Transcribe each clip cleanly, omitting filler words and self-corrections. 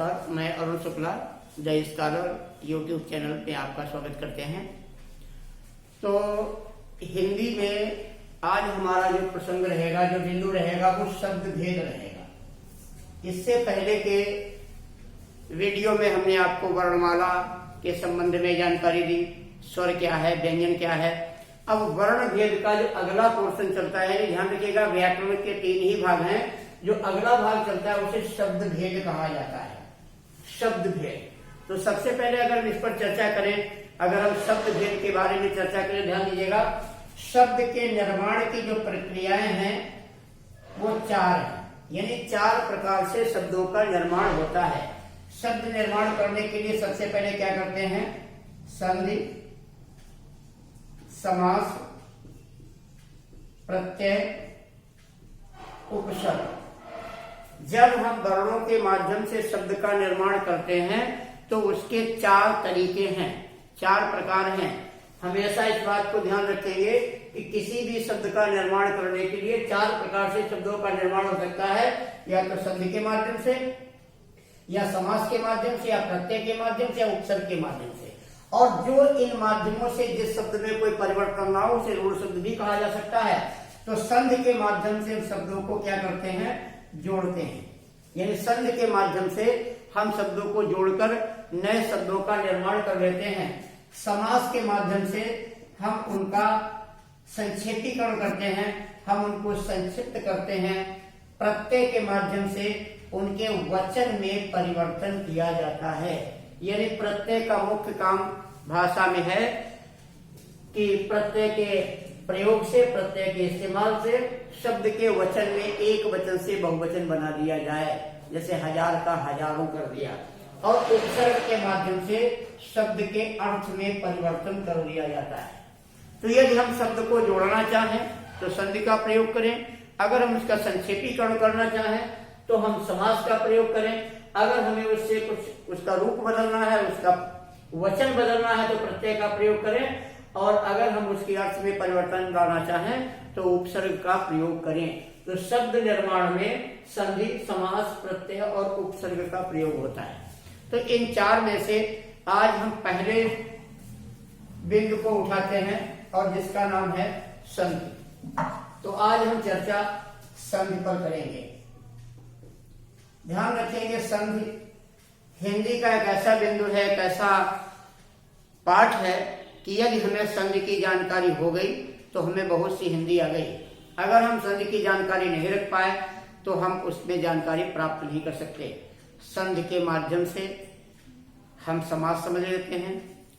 नमस्कार, मैं Arun Shukla the scholar YouTube channel पे आपका स्वागत करते हैं। तो हिंदी में आज हमारा जो प्रसंग रहेगा, जो बिंदु रहेगा, वो शब्द भेद रहेगा। इससे पहले के वीडियो में हमने आपको वर्णमाला के संबंध में जानकारी दी, स्वर क्या है, व्यंजन क्या है। अब वर्ण भेद का जो अगला पोर्शन चलता है, ध्यान रखिएगा, व्याकरण के 3 ही भाग हैं। जो अगला भाग चलता है उसे शब्द भेद कहा जाता है। शब्द भेद। तो सबसे पहले अगर हम इस पर चर्चा करें, अगर हम शब्द भेद के बारे में चर्चा करें, ध्यान दीजिएगा, शब्द के निर्माण की जो प्रक्रियाएं हैं वो 4 हैं। यानी 4 प्रकार से शब्दों का निर्माण होता है। शब्द निर्माण करने के लिए सबसे पहले क्या करते हैं? संधि, समास, प्रत्यय, उपसर्ग। जब हम वर्णों के माध्यम से शब्द का निर्माण करते हैं तो उसके 4 तरीके हैं, 4 प्रकार हैं। हमेशा इस बात को ध्यान रखेंगे कि किसी भी शब्द का निर्माण करने के लिए 4 प्रकार से शब्दों का निर्माण हो सकता है। या तो संधि के माध्यम से, या समास के माध्यम से, या प्रत्यय के माध्यम से, या उपसर्ग के माध्यम से। और जो इन माध्यमों से जिस शब्द में कोई परिवर्तन ना हो उसे रूढ़ शब्द भी कहा जा सकता है। तो संधि के माध्यम से शब्दों को क्या करते हैं? जोड़ते हैं। यानी संधि के माध्यम से हम शब्दों को जोड़कर नए शब्दों का निर्माण कर लेते हैं। समास के माध्यम से हम उनका संक्षेपीकरण करते हैं, हम उनको संक्षिप्त करते हैं। प्रत्यय के माध्यम से उनके वचन में परिवर्तन किया जाता है। यानी प्रत्यय का मुख्य काम भाषा में है कि प्रत्यय के प्रयोग से, प्रत्यय के इस्तेमाल से शब्द के वचन में एक वचन से बहुवचन बना दिया जाए। जैसे हजार का हजारों कर दिया। और उपसर्ग के माध्यम से शब्द के अर्थ में परिवर्तन कर दिया जाता है। तो यदि हम शब्द को जोड़ना चाहें तो संधि का प्रयोग करें। अगर हम उसका संक्षेपीकरण करना चाहें तो हम समास का प्रयोग करें। अगर हमें उससे कुछ उसका रूप बदलना है, उसका वचन बदलना है तो प्रत्यय का प्रयोग करें। और अगर हम उसके अर्थ में परिवर्तन लाना चाहें तो उपसर्ग का प्रयोग करें। तो शब्द निर्माण में संधि, समास, प्रत्यय और उपसर्ग का प्रयोग होता है। तो इन 4 में से आज हम पहले बिंदु को उठाते हैं और जिसका नाम है संधि। तो आज हम चर्चा संधि पर करेंगे। ध्यान रखेंगे, संधि हिंदी का एक ऐसा बिंदु है, एक ऐसा पाठ है कि यदि हमें संधि की जानकारी हो गई तो हमें बहुत सी हिंदी आ गई। अगर हम संधि की जानकारी नहीं रख पाए तो हम उसमें जानकारी प्राप्त नहीं कर सकते। संधि के माध्यम से हम समास समझ लेते हैं,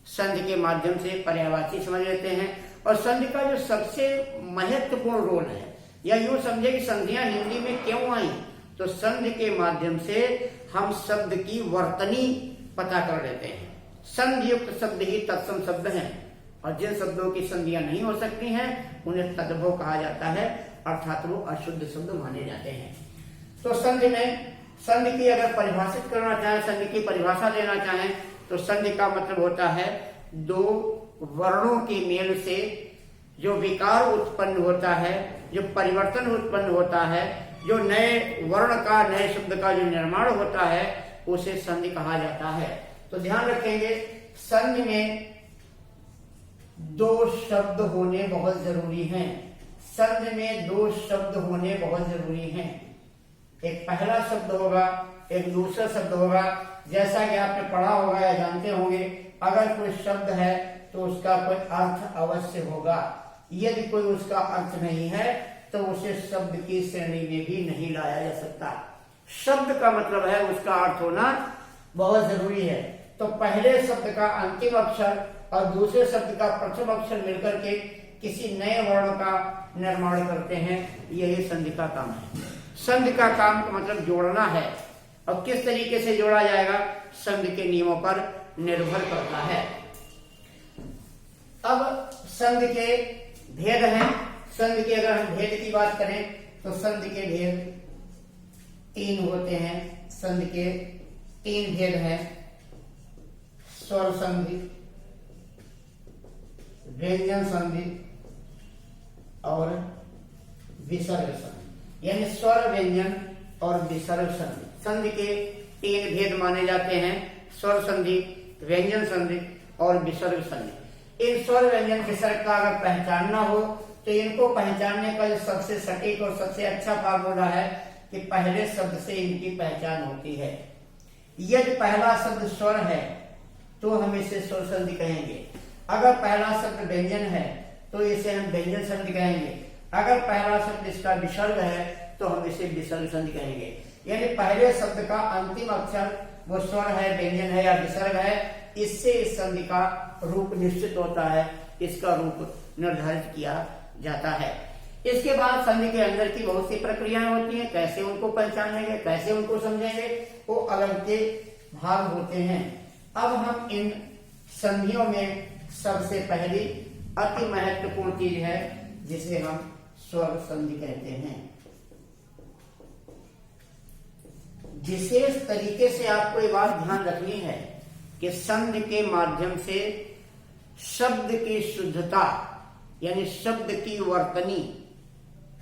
संधि के माध्यम से पर्यायवाची समझ लेते हैं। और संधि का जो सबसे महत्वपूर्ण रोल है, या यूं समझे कि संधियां हिंदी में क्यों आई, तो संधि के माध्यम से हम शब्द की वर्तनी पता कर लेते हैं। संधि युक्त शब्द ही तत्सम शब्द हैं, और जिन शब्दों की संधियां नहीं हो सकती हैं उन्हें तद्भव कहा जाता है, अर्थात वो अशुद्ध शब्द माने जाते हैं। तो संधि में, संधि की अगर परिभाषित करना चाहें, संधि की परिभाषा देना चाहें तो संधि का मतलब होता है 2 वर्णों के मेल से जो विकार उत्पन्न होता है, जो परिवर्तन उत्पन्न होता है, जो नए वर्ण का, नए शब्द का जो निर्माण होता है, उसे संधि कहा जाता है। तो ध्यान रखेंगे, संधि में 2 शब्द होने बहुत जरूरी हैं। संधि में 2 शब्द होने बहुत जरूरी हैं। एक पहला शब्द होगा, एक दूसरा शब्द होगा। जैसा कि आपने पढ़ा होगा या जानते होंगे, अगर कोई शब्द है तो उसका कोई अर्थ अवश्य होगा। यदि कोई उसका अर्थ नहीं है तो उसे शब्द की श्रेणी में भी नहीं लाया जा सकता। शब्द का मतलब है उसका अर्थ होना बहुत जरूरी है। तो पहले शब्द का अंतिम अक्षर और दूसरे शब्द का प्रथम अक्षर मिलकर के किसी नए वर्ण का निर्माण करते हैं। यही संधि का काम है। संधि का काम का मतलब जोड़ना है, और किस तरीके से जोड़ा जाएगा संधि के नियमों पर निर्भर करता है। अब संधि के भेद हैं। संधि के अगर हम भेद की बात करें तो संधि के भेद 3 होते हैं। संधि के 3 भेद हैं: स्वर संधि, व्यंजन संधि और विसर्ग संधि। यानी स्वर, व्यंजन और विसर्ग संधि। संधि के तीन भेद माने जाते हैं, स्वर संधि, व्यंजन संधि और विसर्ग संधि। इन स्वर व्यंजन विसर्ग का अगर पहचानना हो तो इनको पहचानने का जो सबसे सटीक और सबसे अच्छा फार्मूला है कि पहले शब्द से इनकी पहचान होती है। यदि पहला शब्द स्वर है तो हम इसे स्वर संधि कहेंगे, अगर पहला शब्द व्यंजन है तो इसे हम व्यंजन संधि कहेंगे, अगर पहला शब्द इसका विसर्ग है तो हम इसे विसर्ग संधि कहेंगे। यानी पहले शब्द का अंतिम अक्षर वो स्वर है, व्यंजन है या विसर्ग है, इससे इस संधि का रूप निश्चित होता है, इसका रूप निर्धारित किया जाता है। इसके बाद संधि के अंदर की बहुत सी प्रक्रियाएं होती हैं, कैसे उनको पहचानेंगे, कैसे उनको समझेंगे, वो अलग के भाग होते हैं। अब हम इन संधियों में सबसे पहली अति महत्वपूर्ण चीज है जिसे हम स्वर संधि कहते हैं। विशेष तरीके से आपको ये बात ध्यान रखनी है कि संधि के माध्यम से शब्द की शुद्धता यानी शब्द की वर्तनी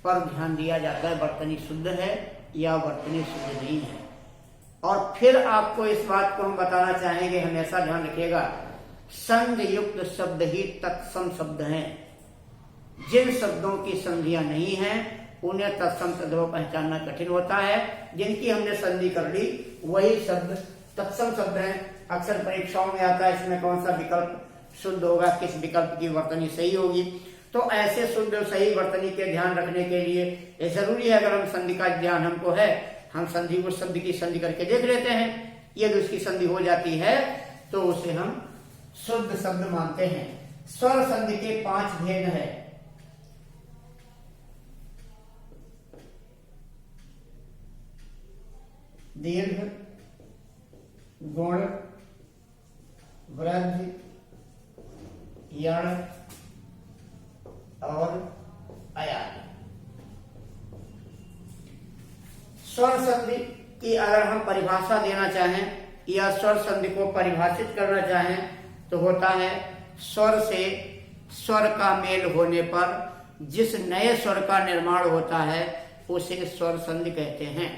पर ध्यान दिया जाता है, वर्तनी शुद्ध है या वर्तनी शुद्ध नहीं है। और फिर आपको इस बात को हम बताना चाहेंगे, हमेशा ध्यान रखिएगा, संधि युक्त शब्द ही तत्सम शब्द हैं। जिन शब्दों की संधियां नहीं हैं उन्हें तत्सम शब्द को पहचानना कठिन होता है। जिनकी हमने संधि कर ली वही शब्द तत्सम शब्द हैं। अक्सर परीक्षाओं में आता है इसमें कौन सा विकल्प शुद्ध होगा, किस विकल्प की वर्तनी सही होगी। तो ऐसे शुद्ध और सही वर्तनी के ध्यान रखने के लिए ये जरूरी है, अगर हम संधि का ज्ञान हमको है, हम संधि को शब्द की संधि करके देख लेते हैं, यदि उसकी संधि हो जाती है तो उसे हम शुद्ध शब्द मानते हैं। स्वर संधि के 5 भेद है। दीर्घ, गुण, वृद्धि, यण और अयान। स्वर संधि की अगर हम परिभाषा देना चाहें या स्वर संधि को परिभाषित करना चाहें तो होता है स्वर से स्वर का मेल होने पर जिस नए स्वर का निर्माण होता है उसे स्वर संधि कहते हैं।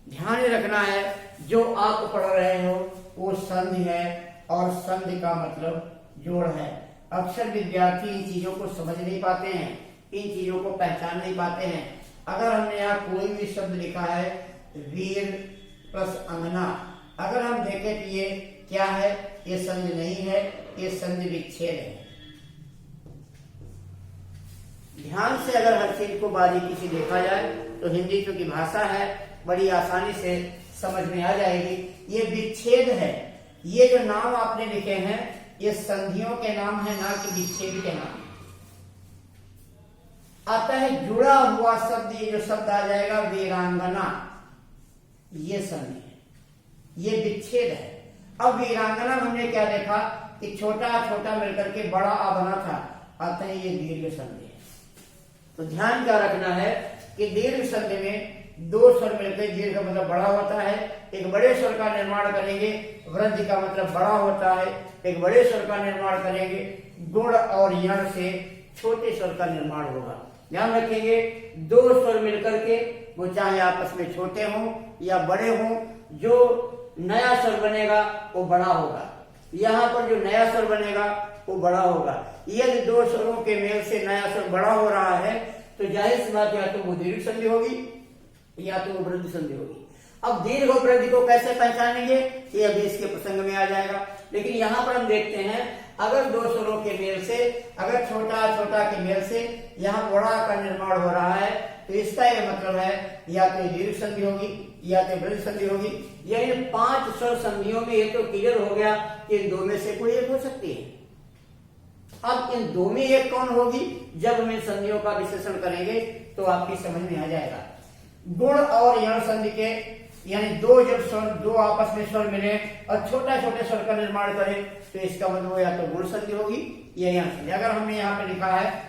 ध्यान रखना है जो आप पढ़ रहे हो वो संधि है और संधि का मतलब जोड़ है। अक्सर विद्यार्थी इन चीजों को समझ नहीं पाते हैं, इन चीजों को पहचान नहीं पाते हैं। अगर हमने यहाँ कोई भी शब्द लिखा है वीर प्लस अंगना, अगर हम देखें कि ये क्या है, ये संधि नहीं है, ये संधि विच्छेद है। ध्यान से अगर हर चीज को बारीकी से देखा जाए तो हिंदी चूंकि भाषा है बड़ी आसानी से समझ में आ जाएगी। ये विच्छेद है। ये जो नाम आपने लिखे हैं ये संधियों के नाम है, ना कि विच्छेद के नाम। आता है जुड़ा हुआ शब्द, ये जो शब्द आ जाएगा वीरांगना, ये संधि है, ये विच्छेद है। अब वीरांगना हमने क्या देखा कि छोटा छोटा मिलकर के बड़ा आ बना था, आता है ये दीर्घ संधि है। तो ध्यान क्या रखना है कि दीर्घ संधि में 2 स्वर मिलकर दीर्घ का मतलब बड़ा होता है। एक बड़े स्वर का निर्माण करेंगे, वृद्धि का मतलब बड़ा होता है। एक बड़े स्वर का निर्माण करेंगे, गुण और यण से छोटे स्वर का निर्माण होगा। ध्यान रखेंगे 2 स्वर मिलकर के वो चाहे आपस में छोटे हों या बड़े हों, जो नया स्वर बनेगा वो बड़ा होगा। यहाँ पर जो नया स्वर बनेगा वो बड़ा होगा। यदि 2 स्वरों के मेल से नया स्वर बड़ा हो रहा है तो जाहिर सी बात या तो वो दीर्घ संधि होगी या तो वो वृद्धि संधि होगी। अब दीर्घ और वृद्धि को कैसे पहचानेंगे ये अभी इसके प्रसंग में आ जाएगा। लेकिन यहाँ पर हम देखते हैं अगर 2 स्वरों के मेल से, अगर छोटा छोटा के मेल से यहाँ बड़ा का निर्माण हो रहा है तो इसका यह मतलब है या तो दीर्घ संधि होगी या तो वृद्धि संधि होगी। यानी 5 स्वर संधियों में ये तो क्लियर हो गया कि इन 2 में से कोई एक हो सकती है। अब इन 2 में एक कौन होगी, जब हम इन संधियों का विश्लेषण करेंगे तो आपकी समझ में आ जाएगा। गुण और यण संधि के यानी 2 जब स्वर 2 आपस में स्वर मिले और छोटा छोटे स्वर का निर्माण करें तो इसका मतलब या तो गुण संधि होगी या यण संधि। अगर हमने यहाँ पे लिखा है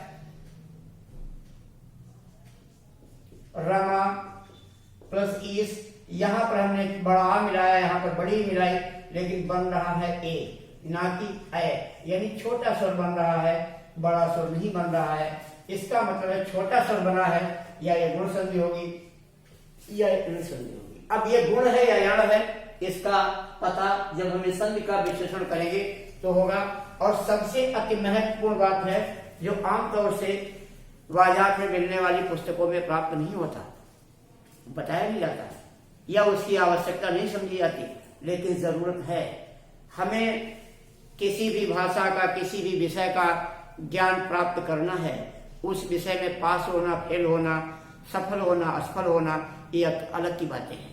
रमा प्लस ईस, यहाँ पर हमने बड़ा आ मिलाया, यहाँ पर बड़ी मिलाई, लेकिन बन रहा है ए ना कि ए, यानी छोटा स्वर बन रहा है, बड़ा स्वर नहीं बन रहा है। इसका मतलब है छोटा स्वर बना है या ये गुण संधि होगी या ऋण संधि होगी। अब ये गुण है या यण है, इसका पता जब हम इस संधि का विश्लेषण करेंगे तो होगा। और सबसे अति महत्वपूर्ण बात है जो आमतौर से बाजार में मिलने वाली पुस्तकों में प्राप्त नहीं होता, बताया नहीं जाता या उसकी आवश्यकता नहीं समझी जाती, लेकिन जरूरत है। हमें किसी भी भाषा का, किसी भी विषय का ज्ञान प्राप्त करना है, उस विषय में पास होना, फेल होना, सफल होना, असफल होना, ये अलग की बातें हैं।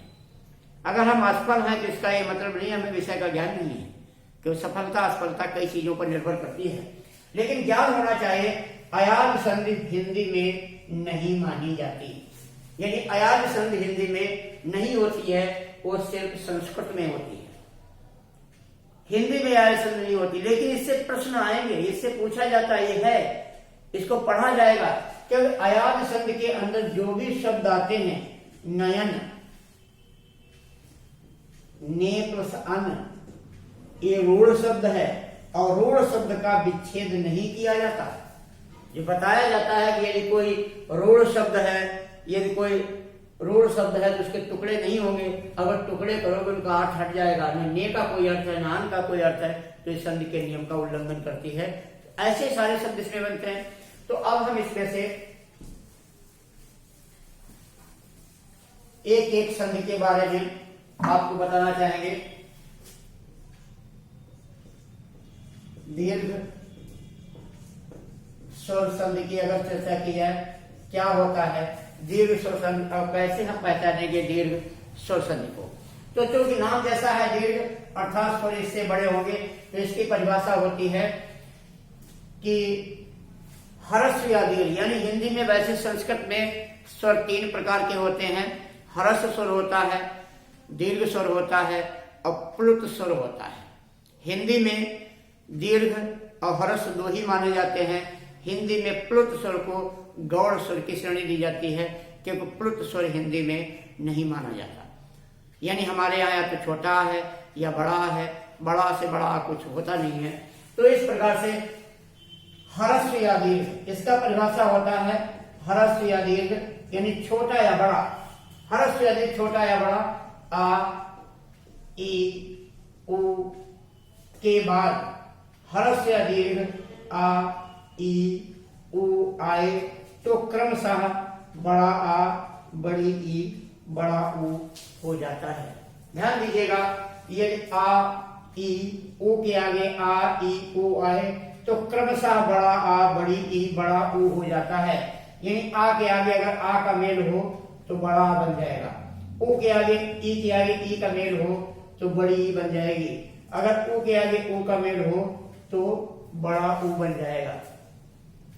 अगर हम असफल हैं तो इसका ये मतलब नहीं हमें विषय का ज्ञान नहीं है, क्योंकि सफलता असफलता कई चीजों पर निर्भर करती है। लेकिन ज्ञान होना चाहिए। अयाज संधि हिंदी में नहीं मानी जाती, यानी अयाज संधि हिंदी में नहीं होती है, वो सिर्फ संस्कृत में होती है, हिंदी में अयाज संधि नहीं होती। लेकिन इससे प्रश्न आएंगे, इससे पूछा जाता है, इसको पढ़ा जाएगा। क्योंकि अयाज संधि के अंदर जो भी शब्द आते हैं, नयन, ने प्लस अन, ये रूढ़ शब्द है और रूढ़ शब्द का विच्छेद नहीं किया जाता। ये बताया जाता है कि यदि कोई रूढ़ शब्द है, यदि कोई रूढ़ शब्द है तो उसके टुकड़े नहीं होंगे, अगर टुकड़े करोगे उनका अर्थ हट जाएगा। न ने का कोई अर्थ है, न अन का कोई अर्थ है, तो इस संधि के नियम का उल्लंघन करती है। ऐसे सारे शब्द इसमें बनते हैं। तो अब हम इसमें से एक एक संधि के बारे में आपको बताना चाहेंगे। दीर्घ स्वर संधि की अगर चर्चा की जाए, क्या होता है दीर्घ स्वर संधि और कैसे हम पहचानेंगे दीर्घ स्वर संधि को। तो चूंकि नाम जैसा है दीर्घ अर्थात स्वर इससे बड़े होंगे, तो इसकी परिभाषा होती है कि हर्ष या दीर्घ, यानी हिंदी में वैसे संस्कृत में स्वर 3 प्रकार के होते हैं। हर्ष स्वर होता है, दीर्घ स्वर होता है और प्लुत स्वर होता है। हिंदी में दीर्घ और हर्ष 2 ही माने जाते हैं। हिंदी में प्लुत स्वर को गौड़ स्वर की श्रेणी दी जाती है, क्योंकि प्लुत स्वर हिंदी में नहीं माना जाता। यानी हमारे यहाँ या तो छोटा है या बड़ा है, बड़ा से बड़ा कुछ होता नहीं है। तो इस प्रकार से हर्ष या दीर्घ, इसका परिभाषा होता है हर्ष या दीर्घ यानी छोटा या बड़ा। हर्ष या दीर्घ छोटा या बड़ा, आ, ई, उ के बाद हर्ष या दीर्घ आ, ई, उ आए तो क्रमशः बड़ा आ, बड़ी ई, बड़ा उ हो जाता है। ध्यान दीजिएगा, ये आ, ई, उ के आगे आ, ई, उ आए तो क्रमशः बड़ा आ, बड़ी ई, बड़ा उ हो जाता है। यानी आ के आगे अगर आ का मेल हो तो बड़ा आ बन जाएगा, उ के आगे ई का मेल हो तो बड़ी ई बन जाएगी, अगर उ के आगे उ का मेल हो तो बड़ा उ बन जाएगा।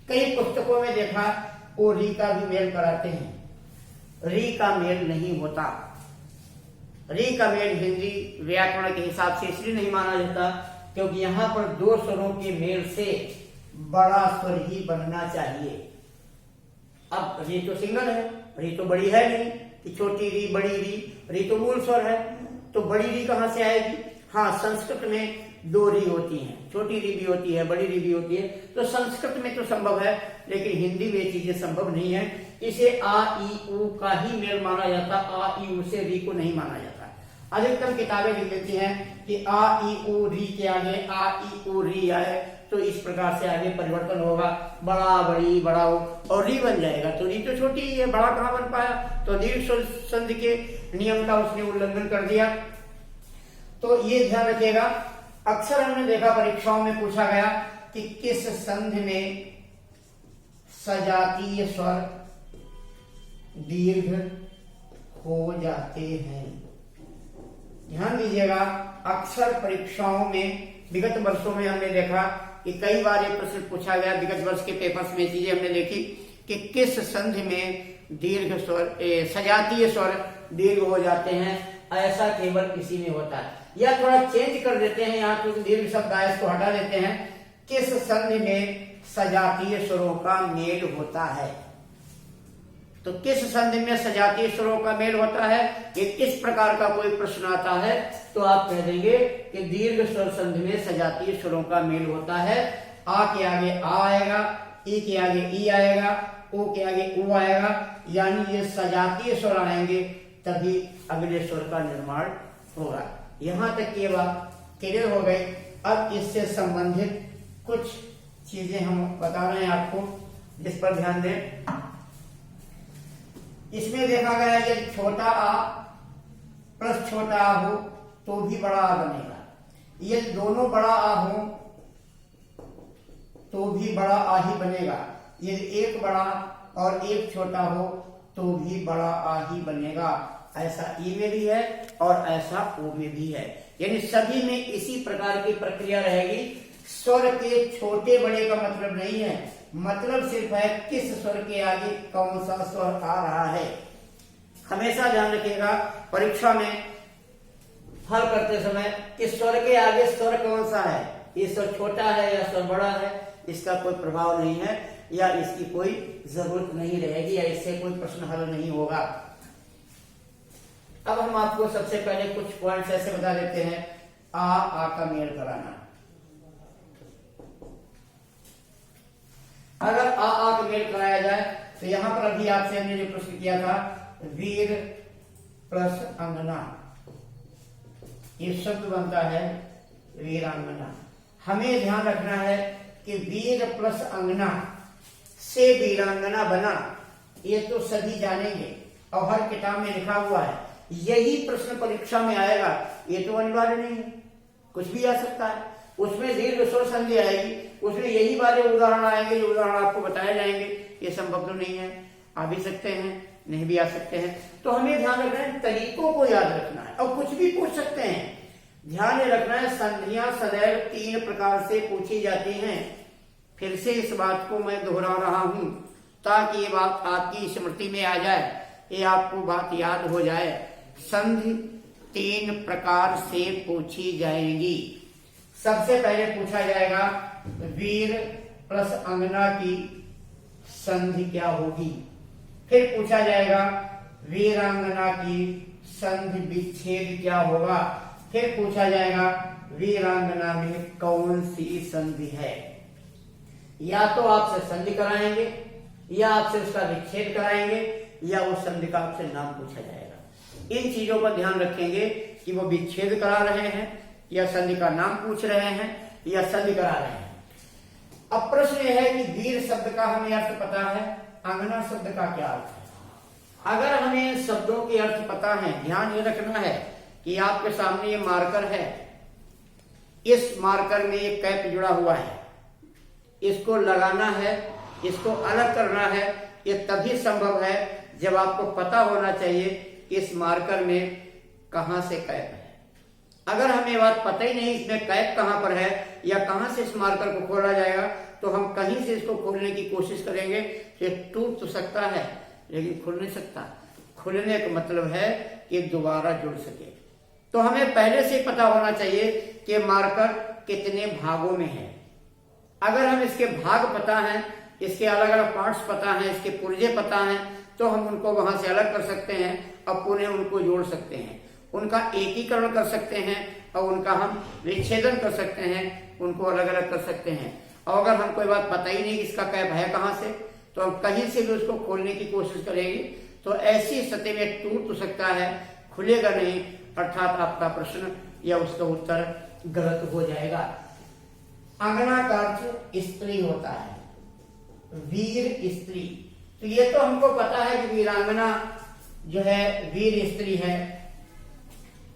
कई पुस्तकों में देखा वो री का भी मेल कराते हैं, री का मेल नहीं होता। री का मेल हिंदी व्याकरण के हिसाब से इसलिए नहीं माना जाता क्योंकि यहाँ पर 2 स्वरों के मेल से बड़ा स्वर ही बनना चाहिए। अब री तो सिंगल है, री तो बड़ी है नहीं कि छोटी री बड़ी री तो मूल स्वर है, तो बड़ी री कहां से आएगी। हाँ, संस्कृत में 2 री होती हैं, छोटी री भी होती है, बड़ी री भी होती है, तो संस्कृत में तो संभव है, लेकिन हिंदी में ये चीजें संभव नहीं है। इसे आ, ई, उ का ही मेल माना जाता, आ, ई, उ से री को नहीं माना जाता। अधिकतम किताबें लिख देती हैं कि आ, ई, उ, री के आगे आ, ई, उ, री आए तो इस प्रकार से आगे परिवर्तन होगा, बड़ा, बड़ी, बड़ा हो और री बन जाएगा। तो री तो छोटी ही है, बड़ा कहां बन पाया। तो दीर्घ संधि के नियम का उसने उल्लंघन कर दिया। तो ये ध्यान रखिएगा, अक्सर हमने देखा परीक्षाओं में पूछा गया कि किस संधि में सजातीय स्वर दीर्घ हो जाते हैं। ध्यान दीजिएगा, अक्सर परीक्षाओं में विगत वर्षों में हमने देखा कि कई बार ये प्रश्न पूछा गया, विगत वर्ष के पेपर्स में चीजें हमने देखी कि किस संधि में दीर्घ स्वर सजातीय स्वर दीर्घ हो जाते हैं। ऐसा केवल किसी में होता है, या थोड़ा चेंज कर देते हैं, यहाँ तो दीर्घ शब्द आए इसको हटा देते हैं। किस संधि में सजातीय स्वरों का मेल होता है। तो किस संधि में सजातीय स्वरों का मेल होता है, ये इस प्रकार का कोई प्रश्न आता है तो आप कह देंगे कि दीर्घ स्वर संधि में सजातीय स्वरों का मेल होता है। आ के आगे आ आएगा, ई के आगे ई आएगा, ओ के आगे उ आएगा, यानी ये सजातीय स्वर आएंगे तभी अगले स्वर का निर्माण होगा। यहां तक ये बात क्लियर हो गई। अब इससे संबंधित कुछ चीजें हम बता रहे हैं आपको, जिस पर ध्यान दें। इसमें देखा गया है कि छोटा आ प्लस छोटा आ हो तो भी बड़ा आ बनेगा। ये दोनों बड़ा आ हो तो भी बड़ा आ ही बनेगा। यदि एक बड़ा और एक छोटा हो तो भी बड़ा आ ही बनेगा। ऐसा ई में भी है और ऐसा ओ में भी है। यानी सभी में इसी प्रकार की प्रक्रिया रहेगी। स्वर के छोटे बड़े का मतलब नहीं है, मतलब सिर्फ है किस स्वर के आगे कौन सा स्वर आ रहा है। हमेशा ध्यान रखिएगा परीक्षा में हल करते समय कि स्वर के आगे स्वर कौन सा है, ये स्वर छोटा है या स्वर बड़ा है, इसका कोई प्रभाव नहीं है या इसकी कोई जरूरत नहीं रहेगी या इससे कोई प्रश्न हल नहीं होगा। अब हम आपको सबसे पहले कुछ पॉइंट्स ऐसे बता देते हैं। आ का मेल कराना। अगर आ का मेल कराया जाए तो यहां पर अभी आपसे हमने जो प्रश्न किया था, वीर प्लस अंगना, ये शब्द बनता है वीरांगना। हमें ध्यान रखना है कि वीर प्लस अंगना से वीरांगना बना, ये तो सभी जानेंगे और हर किताब में लिखा हुआ है। यही प्रश्न परीक्षा में आएगा, ये तो अनिवार्य नहीं है, कुछ भी आ सकता है। उसमें दीर्घ स्वर संधि आएगी, उसमें यही वाले उदाहरण आएंगे जो उदाहरण आपको बताए जाएंगे। ये संभव तो नहीं है, आ भी सकते हैं, नहीं भी आ सकते हैं। तो हमें ध्यान रखना है, तरीकों को याद रखना है और कुछ भी पूछ सकते हैं। ध्यान रखना है संधियां सदैव 3 प्रकार से पूछी जाती हैं। फिर से इस बात को मैं दोहरा रहा हूं ताकि ये बात आपकी स्मृति में आ जाए, ये आपको बात याद हो जाए। संधि 3 प्रकार से पूछी जाएगी। सबसे पहले पूछा जाएगा वीर प्लस अंगना की संधि क्या होगी। फिर पूछा जाएगा वीरांगना की संधि विच्छेद क्या होगा। फिर पूछा जाएगा वीरांगना में कौन सी संधि है। या तो आपसे संधि कराएंगे या आपसे उसका विच्छेद कराएंगे या उस संधि का आपसे नाम पूछा जाएगा। इन चीजों पर ध्यान रखेंगे कि वो विच्छेद करा रहे हैं या संधि का नाम पूछ रहे हैं या संधि करा रहे हैं। अब प्रश्न यह है कि वीर शब्द का हमें अर्थ पता है, अंगना शब्द का क्या अर्थ है। अगर हमें शब्दों के अर्थ पता है, ध्यान ये रखना है कि आपके सामने ये मार्कर है, इस मार्कर में एक कैप जुड़ा हुआ है, इसको लगाना है, इसको अलग करना है। ये तभी संभव है जब आपको पता होना चाहिए कि इस मार्कर में कहां से कैप है। अगर हमें बात पता ही नहीं इसमें कैप कहां पर है या कहां से इस मार्कर को खोला जाएगा, तो हम कहीं से इसको खोलने की कोशिश करेंगे। ये टूट तो सकता है लेकिन खुल नहीं सकता। खुलने का मतलब है कि दोबारा जुड़ सके। तो हमें पहले से पता होना चाहिए कि मार्कर कितने भागों में है। अगर हम इसके भाग पता है, इसके अलग अलग पार्ट्स पता है, इसके पुर्जे पता है, तो हम उनको वहां से अलग कर सकते हैं और पुनः उनको जोड़ सकते हैं, उनका एकीकरण कर सकते हैं और उनका हम विच्छेदन कर सकते हैं, उनको अलग अलग कर सकते हैं। और अगर हम कोई बात पता ही नहीं इसका कैप है कहां से, तो हम कहीं से भी उसको खोलने की कोशिश करेंगे तो ऐसी स्थिति में टूट तो सकता है, खुलेगा नहीं, अर्थात आपका प्रश्न या उसका उत्तर गलत हो जाएगा। अंगना का अर्थ स्त्री होता है, वीर स्त्री। तो ये तो हमको पता है कि वीरांगना जो है वीर स्त्री है।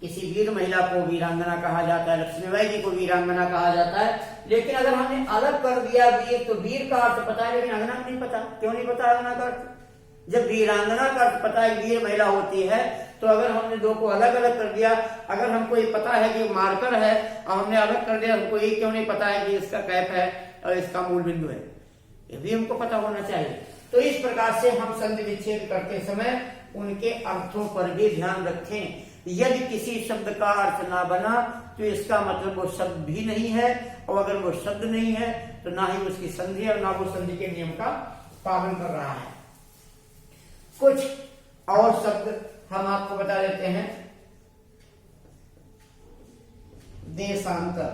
किसी वीर महिला को वीरांगना कहा जाता है, लक्ष्मीबाई जी को वीरांगना कहा जाता है। लेकिन अगर हमने अलग कर दिया वीर, तो वीर का अर्थ पता है लेकिन अंगना नहीं पता। क्यों नहीं पता अंगना का अर्थ? जब वीरांगना का अर्थ पता है वीर महिला होती है, तो अगर हमने दो को अलग अलग कर दिया, अगर हमको ये पता है कि मार्कर है और हमने अलग कर दिया, हमको ये क्यों नहीं पता है कि इसका कैप है और इसका मूल बिंदु है, ये भी हमको पता होना चाहिए। तो इस प्रकार से हम संधि विच्छेद करते समय उनके अर्थों पर भी ध्यान रखें। यदि किसी शब्द का अर्थ ना बना तो इसका मतलब वो शब्द भी नहीं है, और अगर वो शब्द नहीं है तो ना ही उसकी संधि और ना वो संधि के नियम का पालन कर रहा है। कुछ और शब्द हम आपको बता देते हैं। देशांतर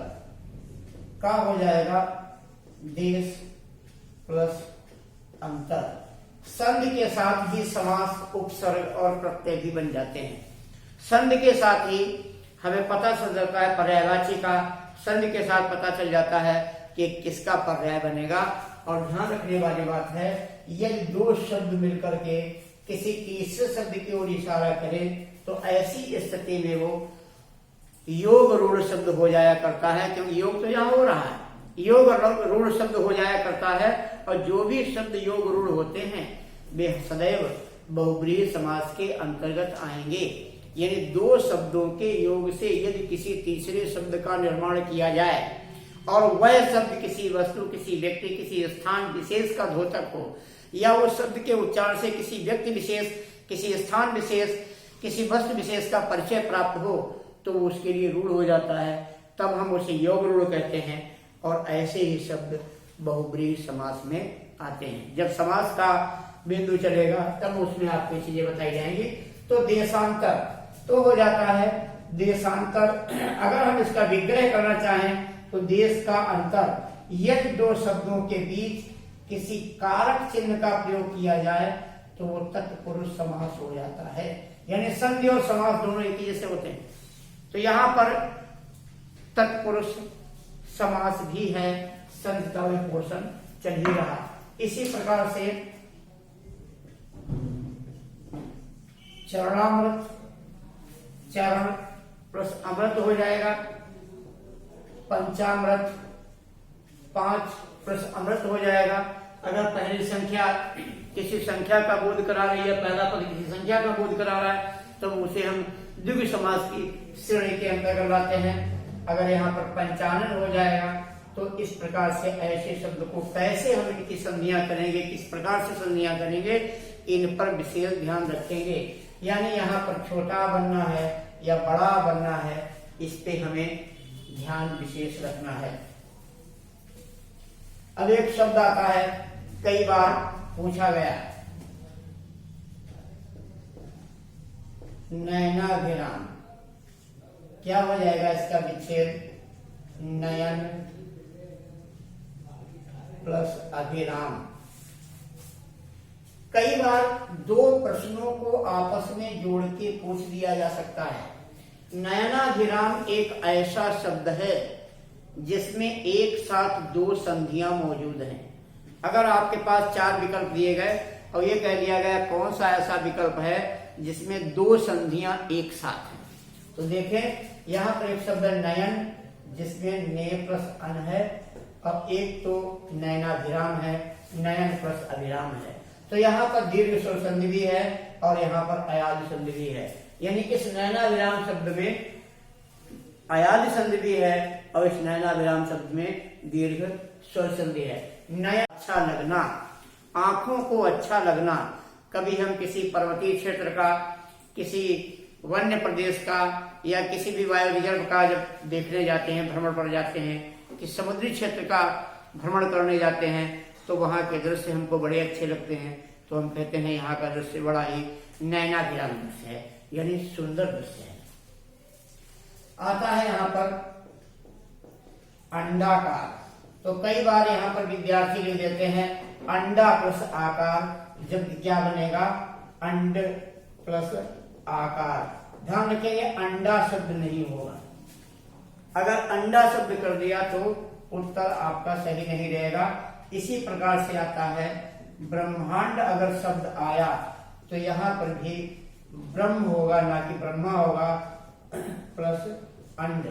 का हो जाएगा देश प्लस अंतर। संधि के साथ ही समास, उपसर्ग और प्रत्यय भी बन जाते हैं। संधि के साथ ही हमें पता चल जाता है पर्यायवाची का, संधि के साथ पता चल जाता है कि किसका पर्याय बनेगा। और ध्यान रखने वाली बात है, यदि दो शब्द मिलकर के किसी तीसरे शब्द की ओर इशारा करें तो ऐसी स्थिति में वो योग रूढ़ शब्द हो जाया करता है, क्योंकि योग तो यहाँ हो रहा है, योग रूढ़ शब्द हो जाया करता है। और जो भी शब्द योग रूढ़ होते हैं वे सदैव बहुब्रीहि समास के अंतर्गत आएंगे। यानी दो शब्दों के योग से यदि किसी तीसरे शब्द का निर्माण किया जाए और वह शब्द किसी वस्तु, किसी व्यक्ति, किसी स्थान विशेष का द्योतक हो, या उस शब्द के उच्चारण से किसी व्यक्ति विशेष, किसी स्थान विशेष, किसी वस्तु विशेष का परिचय प्राप्त हो, तो उसके लिए रूढ़ हो जाता है, तब हम उसे योग रूढ़ कहते हैं। और ऐसे ही शब्द बहुब्रीहि समास में आते हैं। जब समास का बिंदु चलेगा तब उसमें आपको चीजें बताई जाएंगी। तो देशांतर तो हो जाता है देशांतर। अगर हम इसका विग्रह करना चाहें तो देश का अंतर, यदि दो शब्दों के बीच किसी कारक चिन्ह का प्रयोग किया जाए तो वो तत्पुरुष समास हो जाता है। यानी संधि और समास दोनों एक ही जैसे होते हैं। तो यहां पर तत्पुरुष समास भी है, संधि का पोषण चल ही रहा। इसी प्रकार से चरणामृत, चरण प्लस अमृत हो जाएगा। पंचामृत, 5 प्लस अमृत हो जाएगा। अगर पहली संख्या किसी संख्या का बोध करा रही है, पहला पद किसी संख्या का बोध करा रहा है, तो उसे हम द्विगु समास की श्रेणी के अंतर्गत लाते हैं। अगर यहाँ पर पंचानन हो जाएगा तो इस प्रकार से ऐसे शब्द को कैसे हम इनकी संधियां करेंगे, किस प्रकार से संधियां करेंगे, इन पर विशेष ध्यान रखेंगे। यानी यहाँ पर छोटा बनना है या बड़ा बनना है, इस पे हमें ध्यान विशेष रखना है। अब एक शब्द आता है, कई बार पूछा गया, नयनाभिराम। क्या हो जाएगा इसका विच्छेद? नयन प्लस अभिराम। कई बार दो प्रश्नों को आपस में जोड़ के पूछ दिया जा सकता है। नयनाभिराम एक ऐसा शब्द है जिसमें एक साथ दो संधियां मौजूद हैं। अगर आपके पास 4 विकल्प दिए गए और ये कह दिया गया कौन सा ऐसा विकल्प है जिसमें दो संधियां एक साथ हैं, तो देखें यहाँ पर एक शब्द नयन जिसमें ने प्लस अन है, और एक तो नयनाभिराम है, नयन प्लस अभिराम है। तो यहाँ पर दीर्घ स्वर संधि भी है और यहाँ पर अयादि संधि भी है। यानी इस नयनाभिराम शब्द में अयादि संधि भी है और इस नयनाभिराम शब्द में दीर्घ स्वर संधि है। नयन अच्छा लगना, आंखों को अच्छा लगना। कभी हम किसी पर्वतीय क्षेत्र का, किसी वन्य प्रदेश का या किसी भी वायु रिजर्व का जब देखने जाते हैं, भ्रमण पर जाते हैं, कि समुद्री क्षेत्र का भ्रमण करने जाते हैं, तो वहां के दृश्य हमको बड़े अच्छे लगते हैं, तो हम कहते हैं यहाँ का दृश्य बड़ा ही नयनाभिराम दृश्य है, यानी सुंदर दृश्य है। आता है यहाँ पर अंडाकार। तो कई बार यहाँ पर विद्यार्थी लिख देते हैं अंडा प्लस आकार, जब क्या बनेगा? अंड प्लस आकार। ध्यान रखेंगे अंडा शब्द नहीं होगा। अगर अंडा शब्द कर दिया तो उत्तर आपका सही नहीं रहेगा। इसी प्रकार से आता है ब्रह्मांड। अगर शब्द आया तो यहाँ पर भी ब्रह्म होगा, ना कि ब्रह्मा होगा, प्लस अंड।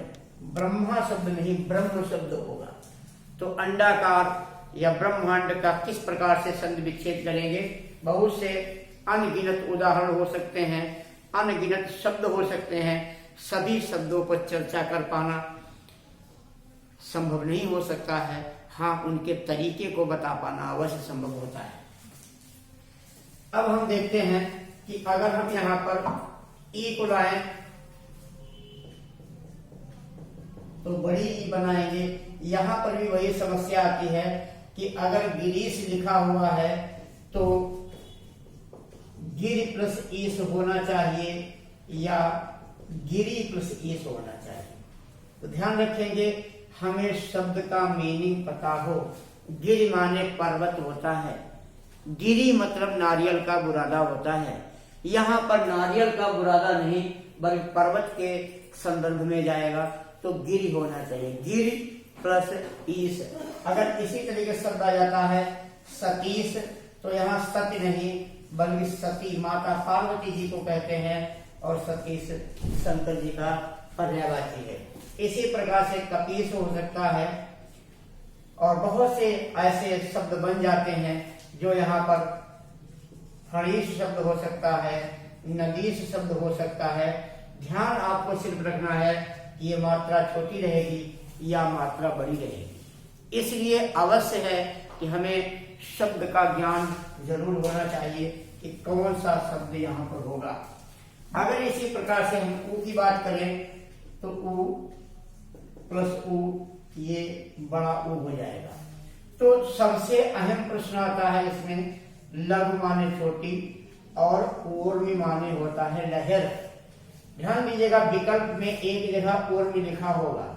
ब्रह्मा शब्द नहीं, ब्रह्म शब्द होगा। तो अंडाकार या ब्रह्मांड का किस प्रकार से संधि विच्छेद करेंगे? बहुत से अनगिनत उदाहरण हो सकते हैं, अनगिनत शब्द हो सकते हैं। सभी शब्दों पर चर्चा कर पाना संभव नहीं हो सकता है। हाँ, उनके तरीके को बता पाना अवश्य संभव होता है। अब हम देखते हैं कि अगर हम यहाँ पर ई को लाएं तो बड़ी ई बनाएंगे। यहाँ पर भी वही समस्या आती है कि अगर गिरीश लिखा हुआ है तो गिर प्लस ईस होना चाहिए या गिरी प्लस ईस होना चाहिए। तो ध्यान रखेंगे, हमें शब्द का मीनिंग पता हो। गिर माने पर्वत होता है गिरी मतलब नारियल का बुरादा होता है। यहाँ पर नारियल का बुरादा नहीं बल्कि पर्वत के संदर्भ में जाएगा, तो गिरी होना चाहिए। गिर प्लस ईश। अगर इसी तरीके से शब्द आ जाता है सतीश, तो यहाँ सती नहीं बल्कि सती माता पार्वती जी को कहते हैं और सतीश शंकर जी का पर्यायवाची है। इसी प्रकार से कपीस हो सकता है और बहुत से ऐसे शब्द बन जाते हैं जो यहाँ पर हरीश शब्द हो सकता है, नदीश शब्द हो सकता है। ध्यान आपको सिर्फ रखना है कि ये मात्रा छोटी रहेगी या मात्रा बड़ी रहेगी। इसलिए अवश्य है कि हमें शब्द का ज्ञान जरूर होना चाहिए कि कौन सा शब्द यहाँ पर होगा। अगर इसी प्रकार से हम ऊ की बात करें तो ऊ प्लस ऊ ये बड़ा ऊ हो जाएगा। तो सबसे अहम प्रश्न आता है इसमें, लघु माने छोटी और ऊर्मी माने होता है लहर। ध्यान दीजिएगा विकल्प में एक जगह ऊर्मी लिखा होगा,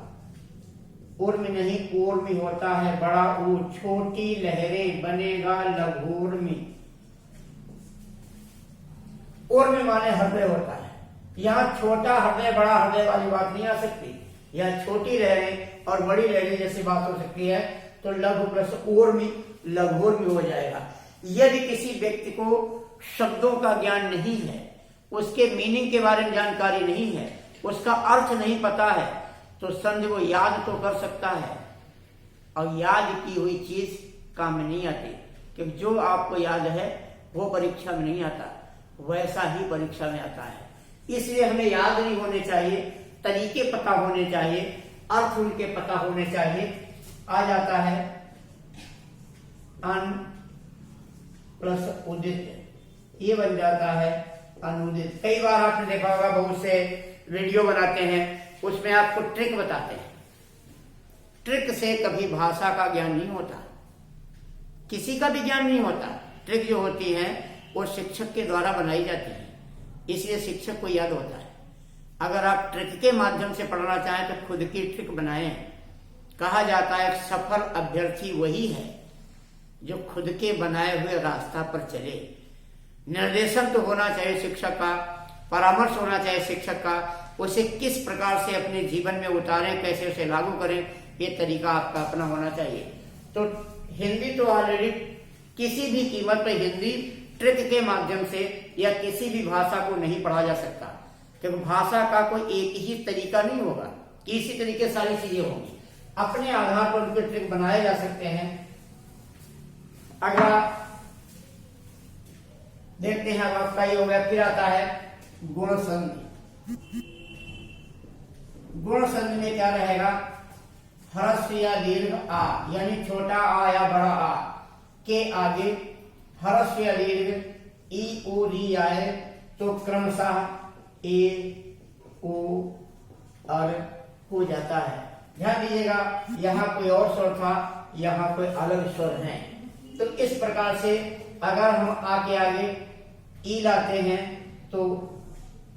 ऊर्मी नहीं ऊर्मी होता है बड़ा ऊ। छोटी लहरें बनेगा लघुर्मी। ऊर्मी माने हृदय होता है। यहाँ छोटा हृदय बड़ा हृदय वाली बात नहीं आ सकती। यह छोटी लहरें और बड़ी लहरें जैसी बात हो सकती है, तो लघु प्लस ऊर्मी लघुर्मी हो जाएगा। यदि किसी व्यक्ति को शब्दों का ज्ञान नहीं है, उसके मीनिंग के बारे में जानकारी नहीं है, उसका अर्थ नहीं पता है, तो समझ वो याद तो कर सकता है और याद की हुई चीज काम में नहीं आती। क्योंकि जो आपको याद है वो परीक्षा में नहीं आता, वैसा ही परीक्षा में आता है। इसलिए हमें याद नहीं होने चाहिए, तरीके पता होने चाहिए, अर्थ उनके पता होने चाहिए। आ जाता है अन प्लस उदित, ये बन जाता है अनुदित। कई बार आपने देखा होगा बहुत से वीडियो बनाते हैं, उसमें आपको ट्रिक बताते हैं। ट्रिक से कभी भाषा का ज्ञान नहीं होता, किसी का भी ज्ञान नहीं होता। ट्रिक जो होती है वो शिक्षक के द्वारा बनाई जाती है, इसलिए शिक्षक को याद होता है। अगर आप ट्रिक के माध्यम से पढ़ना चाहें तो खुद की ट्रिक बनाएं। कहा जाता है सफल अभ्यर्थी वही है जो खुद के बनाए हुए रास्ता पर चले। निर्देशन तो होना चाहिए शिक्षक का, परामर्श होना चाहिए शिक्षक का, उसे किस प्रकार से अपने जीवन में उतारें, कैसे उसे लागू करें, ये तरीका आपका अपना होना चाहिए। तो हिंदी तो ऑलरेडी किसी भी कीमत पर हिंदी ट्रिक के माध्यम से या किसी भी भाषा को नहीं पढ़ा जा सकता, क्योंकि भाषा का कोई एक ही तरीका नहीं होगा, इसी तरीके सारी चीजें होंगी। अपने आधार पर उनके ट्रिक बनाए जा सकते हैं। अगला देखते हैं, अब आपका ये हो गया। फिर आता है गुण संधि। गुण संधि में क्या रहेगा? ह्रस्व या दीर्घ आ, यानी छोटा आ या बड़ा आ के आगे ह्रस्व या दीर्घ ई ओ री आए तो क्रमशः ए ओ और हो जाता है। ध्यान दीजिएगा, यहाँ कोई और स्वर था, यहाँ कोई अलग स्वर है। तो इस प्रकार से अगर हम आ के आगे ई लाते हैं तो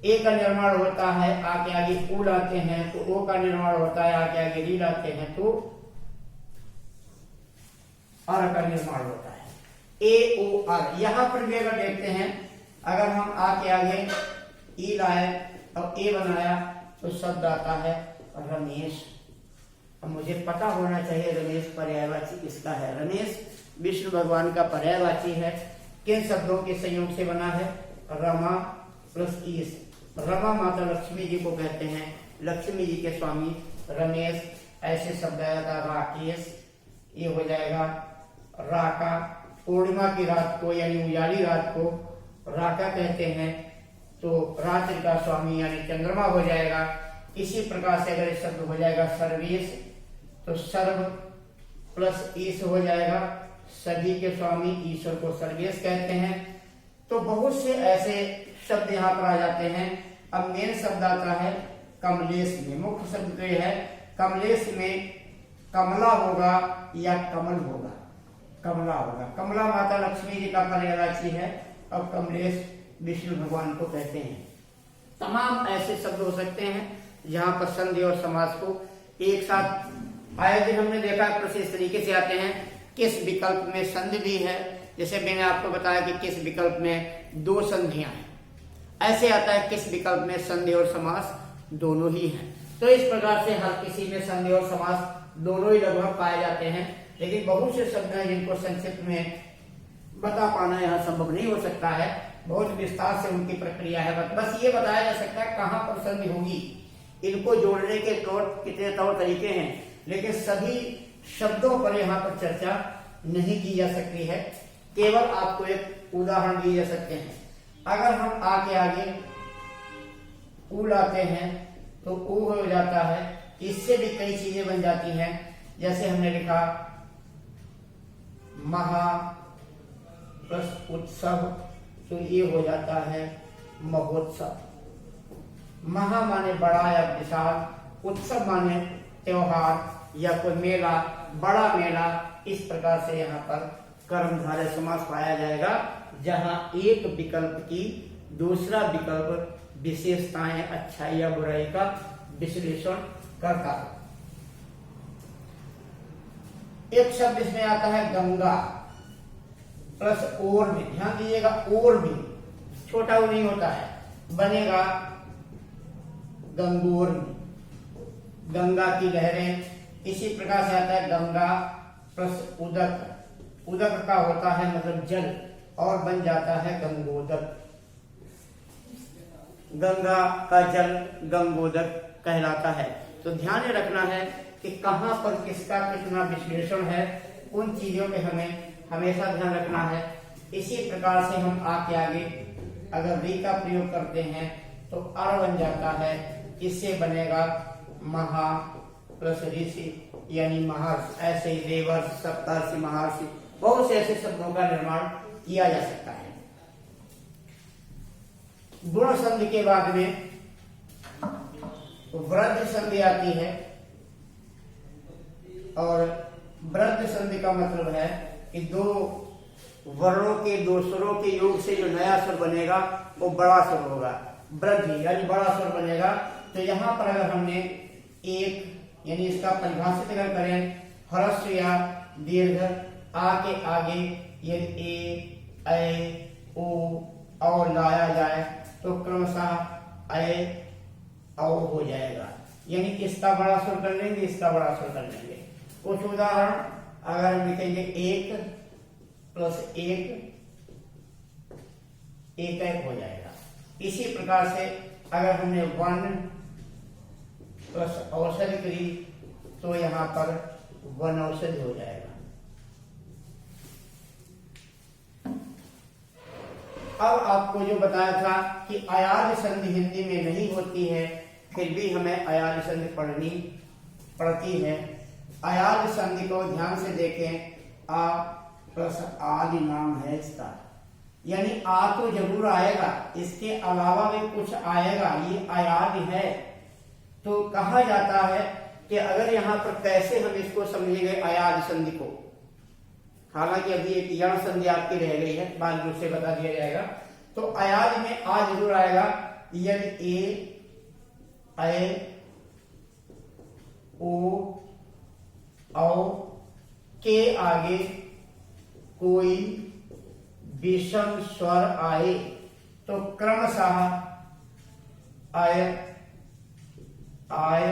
ए का निर्माण होता है, आ के आगे ऊ लाते हैं तो ओ का निर्माण होता है, आ के आगे री लाते हैं तो अर का निर्माण होता है। ए ओ अर। यहाँ पर भी अगर देखते हैं, अगर हम आ के आगे ई लाए और ए बनाया तो शब्द आता है रमेश। अब मुझे पता होना चाहिए रमेश पर्यायवाची किसका है। रमेश विष्णु भगवान का पर्यायवाची है। किन शब्दों के संयोग से बना है? रमा प्लस ईश। रमा माता लक्ष्मी जी को कहते हैं, लक्ष्मी जी के स्वामी रमेश। ऐसे शब्द आया था राकेश, ये हो जाएगा राका। पूर्णिमा की रात को यानी उजाली रात को राका कहते हैं, तो रात्रि का स्वामी यानी चंद्रमा हो जाएगा। इसी प्रकार से अगर शब्द हो जाएगा सर्वेश तो सर्व प्लस ईश हो जाएगा। सभी के स्वामी ईश्वर को सर्वेश कहते हैं। तो बहुत से ऐसे शब्द यहाँ पर आ जाते हैं। अब मेन शब्द आता है कमलेश में। मुख्य शब्द तो यह है कमलेश में कमला होगा या कमल होगा? कमला होगा। कमला माता लक्ष्मी जी का पर्यायवाची है और कमलेश विष्णु भगवान को कहते हैं। तमाम ऐसे शब्द हो सकते हैं जहां पर संधि और समास को एक साथ आए दिन हमने देखा प्रश्न इस तरीके से आते हैं, किस विकल्प में संधि भी है जैसे मैंने आपको बताया कि किस विकल्प में दो संधियां हैं, ऐसे आता है किस विकल्प में संधि और समास दोनों ही हैं। तो इस प्रकार से हर किसी में संधि और समास दोनों ही लगभग पाए जाते हैं, लेकिन बहुत से शब्द हैं जिनको संक्षिप्त में बता पाना यहाँ संभव नहीं हो सकता है, बहुत विस्तार से उनकी प्रक्रिया है। बस ये बताया जा सकता है कहाँ पर संधि होगी, इनको जोड़ने के कितने तौर तरीके हैं, लेकिन सभी शब्दों पर यहाँ पर चर्चा नहीं की जा सकती है। केवल आपको एक उदाहरण दिए जा सकते हैं। अगर हम आ के आगे ऊ लाते हैं तो ऊ हो जाता है, इससे भी कई चीजें बन जाती हैं। जैसे हमने लिखा महा प्लस उत्सव, तो ये हो जाता है महोत्सव। महा माने बड़ा या विशाल, उत्सव माने त्योहार या कोई मेला, बड़ा मेला। इस प्रकार से यहाँ पर कर्मधारय समास पाया जाएगा, जहां एक विकल्प की दूसरा विकल्प विशेषताएं, अच्छाई या बुराई का विश्लेषण करता है। एक शब्द इसमें आता है गंगा प्लस और में, ध्यान दीजिएगा और भी छोटा नहीं होता है, बनेगा गंगोर में, गंगा की लहरें। इसी प्रकार से आता है गंगा प्लस उदक, उदक का होता है मतलब जल, और बन जाता है गंगोदक। गंगा का जल गंगोदक कहलाता है। तो ध्यान रखना है कि कहां पर किसका कितना विश्लेषण है, उन चीजों पे हमें हमेशा ध्यान रखना है। इसी प्रकार से हम आगे अगर री का प्रयोग करते हैं तो अर बन जाता है, इससे बनेगा महा प्लस ऋषि यानी महर्षि। ऐसे ही देवर्षि, सप्तर्षि, महर्षि, बहुत से ऐसे शब्दों का निर्माण किया जा सकता है। गुण संधि के बाद में वृद्ध संधि आती है, और वृद्ध संधि का मतलब है कि दो वर्णों के दो स्वरों के योग से जो नया स्वर बनेगा वो बड़ा स्वर होगा, वृद्धि यानी बड़ा स्वर बनेगा। तो यहाँ पर अगर हमने एक यानी इसका परिभाषित अगर करें ह्रस्व या दीर्घ आ के आगे यदि ए ओ और लाया जाए तो क्रमशः ए औ हो जाएगा, यानी इसका बड़ा स्वर कर लेंगे, इसका बड़ा स्वर कर लेंगे। कुछ उदाहरण अगर हम लिखेंगे एक प्लस एक, एक हो जाएगा। इसी प्रकार से अगर हमने वन प्लस औषधि करी तो यहां पर वन औषधि हो जाएगा। अब आपको जो बताया था कि अयाल संधि हिंदी में नहीं होती है, फिर भी हमें अयाल संधि पढ़नी पड़ती है। अयाल संधि को ध्यान से देखें, आ प्लस आदि नाम है इसका, यानी आ तो जरूर आएगा, इसके अलावा भी कुछ आएगा, ये अयाल है। तो कहा जाता है कि अगर यहाँ पर कैसे हम इसको समझेंगे अयाल संधि को, हालांकि अभी एक यण संधि आपकी रह गई है, बाद में उससे बता दिया जाएगा। तो अयाज में आ जरूर आएगा, यदि ए ओ औ के आगे कोई विषम स्वर आए तो क्रमशः आय आय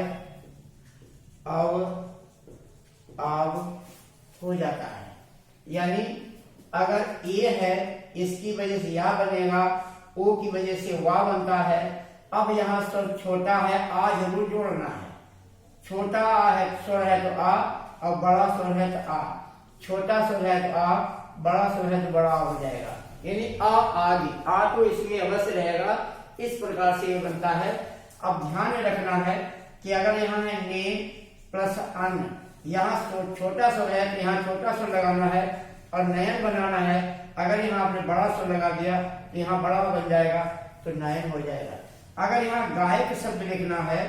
अव आव हो जाता है। यानी अगर ए है इसकी वजह से या बनेगा, ओ की वजह से वा बनता है। अब यहां स्वर छोटा है, आ जरूर जोड़ना है। छोटा है स्वर है तो आ, और बड़ा स्वर है तो आ। छोटा स्वर है तो आ, बड़ा स्वर है तो बड़ा हो जाएगा, यानी आ आदि। आ तो इसमें अवश्य रहेगा, इस प्रकार से ये बनता है। अब ध्यान रखना है कि अगर यहाँ है ने प्लस अन, यहाँ छोटा स्वर है तो यहाँ छोटा स्वर लगाना है, और नयन बनाना है। अगर यहाँ आपने बड़ा स्वर लगा दिया तो यहाँ बड़ा बन जाएगा, तो नयन हो जाएगा। अगर यहाँ गायक शब्द लिखना है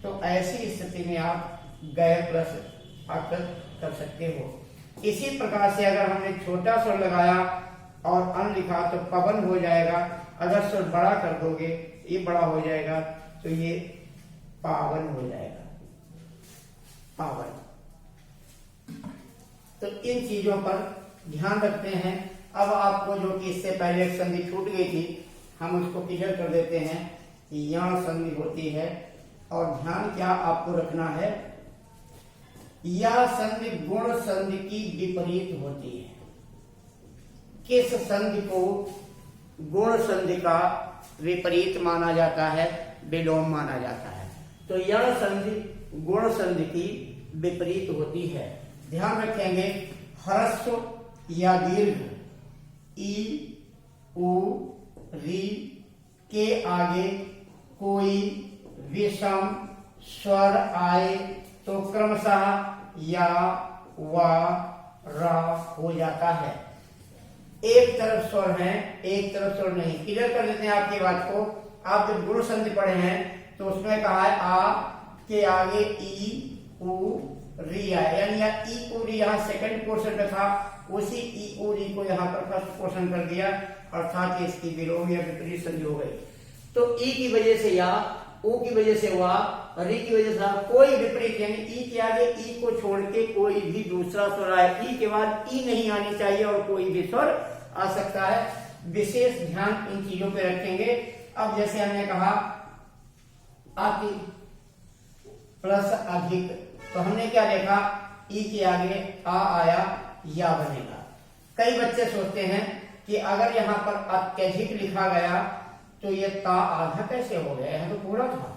तो ऐसी स्थिति में आप गय प्लस अक कर सकते हो। इसी प्रकार से अगर हमने छोटा स्वर लगाया और अन लिखा तो पवन हो जाएगा। अगर स्वर बड़ा कर दोगे, ये बड़ा हो जाएगा, तो ये पावन हो जाएगा, पावन। तो इन चीजों पर ध्यान रखते हैं। अब आपको जो कि इससे पहले एक संधि छूट गई थी, हम उसको क्लियर कर देते हैं कि यहाँ संधि होती है। और ध्यान क्या आपको रखना है, यह संधि गुण संधि की विपरीत होती है। किस संधि को गुण संधि का विपरीत माना जाता है, विलोम माना जाता है? तो यह संधि गुण संधि की विपरीत होती है। ध्यान रखेंगे, ह्रस्व या दीर्घ ई उ री के आगे कोई विषम स्वर आए तो क्रमशः या वा रा हो जाता है। एक तरफ स्वर है, एक तरफ स्वर नहीं। क्लियर कर देते हैं आपकी बात को। आप जब गुण संधि पढ़े हैं तो उसमें कहा है आ के आगे ई उ री आए, यानी ई उ री यहाँ सेकंड पोर्शन में था, उसी ई उ री को यहाँ पर फर्स्ट पोर्शन कर दिया, अर्थात इसकी विलोम या विपरीत संधि हो गई। तो ई की वजह से या, उ की वजह से वा, री की वजह से कोई विपरीत, यानी ई के आगे ई को छोड़ के कोई भी दूसरा स्वर आए, ई के बाद ई नहीं आनी चाहिए और कोई भी स्वर आ सकता है। विशेष ध्यान इन चीजों पे रखेंगे। अब जैसे हमने कहा अति प्लस अधिक, तो हमने क्या देखा, ई के आगे आ आया, या बनेगा। कई बच्चे सोचते हैं कि अगर यहाँ पर अत्यधिक लिखा गया तो ये ता आधा कैसे हो गया, यह तो पूरा था।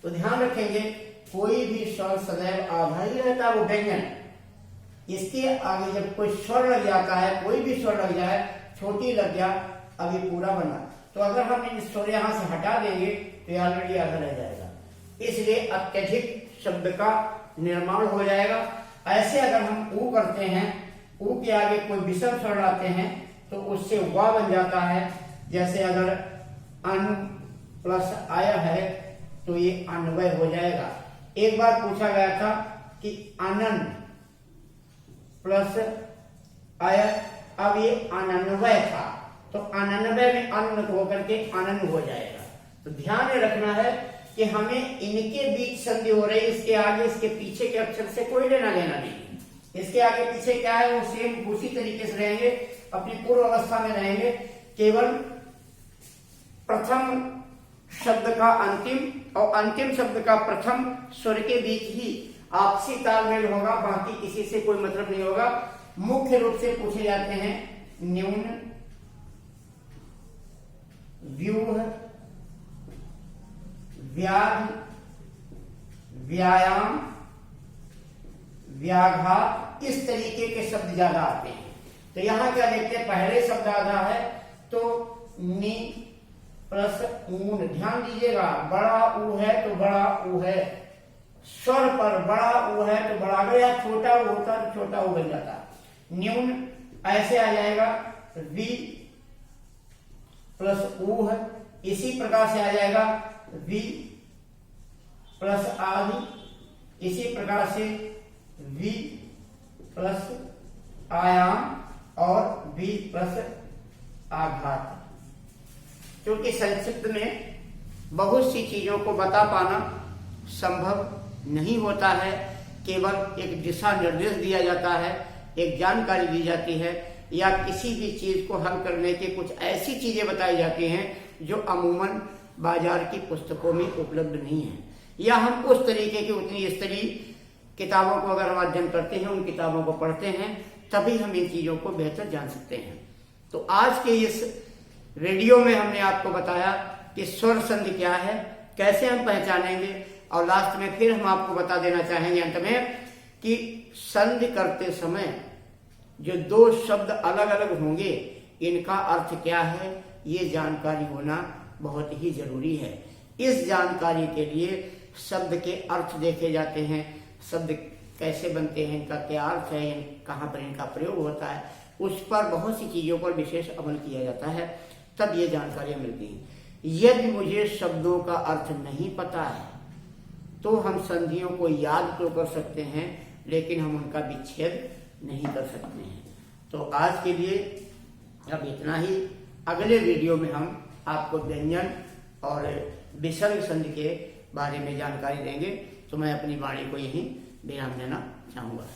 तो ध्यान रखेंगे, कोई भी स्वर सदैव आधा ही रहता है, वो व्यंजन। इसके आगे जब कोई स्वर लग जाता है, कोई भी स्वर लग जाए, छोटी लग गया, अभी पूरा बना। तो अगर हम इन स्वर यहां से हटा देंगे तो ऑलरेडी आधा रह जाएगा। इसलिए अत्यधिक शब्द का निर्माण हो जाएगा। ऐसे अगर हम ऊ करते हैं, ऊ के आगे कोई विषम स्वर लाते हैं तो उससे वा बन जाता है। जैसे अगर अन प्लस आया है तो ये अन्वय हो जाएगा। एक बार पूछा गया था कि अनन प्लस आया, अब ये अनन्वय था, तो अनन्वय में अन्न होकर के अनन हो जाएगा। तो ध्यान में रखना है कि हमें इनके बीच संधि हो रही, इसके आगे इसके पीछे के अक्षर से कोई लेना देना नहीं। इसके आगे पीछे क्या है, वो सेम उसी तरीके से रहेंगे, अपनी पूर्व अवस्था में रहेंगे। केवल प्रथम शब्द का अंतिम और अंतिम शब्द का प्रथम स्वर के बीच ही आपसी तालमेल होगा, बाकी किसी से कोई मतलब नहीं होगा। मुख्य रूप से पूछे जाते हैं न्यून, व्यूह, व्याध, व्यायाम, व्याघात, इस तरीके के शब्द ज्यादा आते हैं। तो यहां क्या देखते हैं, पहले शब्द आधा है तो नी प्लस ऊन। ध्यान दीजिएगा, बड़ा ऊ है तो बड़ा ऊ है, स्वर पर बड़ा ऊ है तो बड़ा, अगर या छोटा ऊ होता तो छोटा ऊ बन जाता। न्यून ऐसे आ जाएगा, वी प्लस ऊ है, इसी प्रकार से आ जाएगा वी प्लस आदि, इसी प्रकार से वी प्लस आयाम और वी प्लस आघात। क्योंकि संक्षिप्त में बहुत सी चीजों को बता पाना संभव नहीं होता है, केवल एक दिशा निर्देश दिया जाता है, एक जानकारी दी जाती है, या किसी भी चीज को हल करने के कुछ ऐसी चीजें बताई जाती हैं जो अमूमन बाजार की पुस्तकों में उपलब्ध नहीं है, या हम उस तरीके की उतनी स्तरीय किताबों को अगर हम अध्ययन करते हैं, उन किताबों को पढ़ते हैं, तभी हम इन चीजों को बेहतर जान सकते हैं। तो आज के इस वीडियो में हमने आपको बताया कि स्वर संधि क्या है, कैसे हम पहचानेंगे, और लास्ट में फिर हम आपको बता देना चाहेंगे अंत में कि संधि करते समय जो दो शब्द अलग अलग होंगे, इनका अर्थ क्या है, ये जानकारी होना बहुत ही जरूरी है। इस जानकारी के लिए शब्द के अर्थ देखे जाते हैं, शब्द कैसे बनते हैं, इनका क्या अर्थ है, कहाँ पर इनका प्रयोग होता है, उस पर बहुत सी चीजों पर विशेष अमल किया जाता है, तब ये जानकारियां मिलती हैं। यदि मुझे शब्दों का अर्थ नहीं पता है तो हम संधियों को याद तो कर सकते हैं, लेकिन हम उनका विच्छेद नहीं कर सकते हैं। तो आज के लिए अब इतना ही। अगले वीडियो में हम आपको व्यंजन और विसर्ग संधि के बारे में जानकारी देंगे। तो मैं अपनी वाणी को यहीं विराम देना चाहूंगा।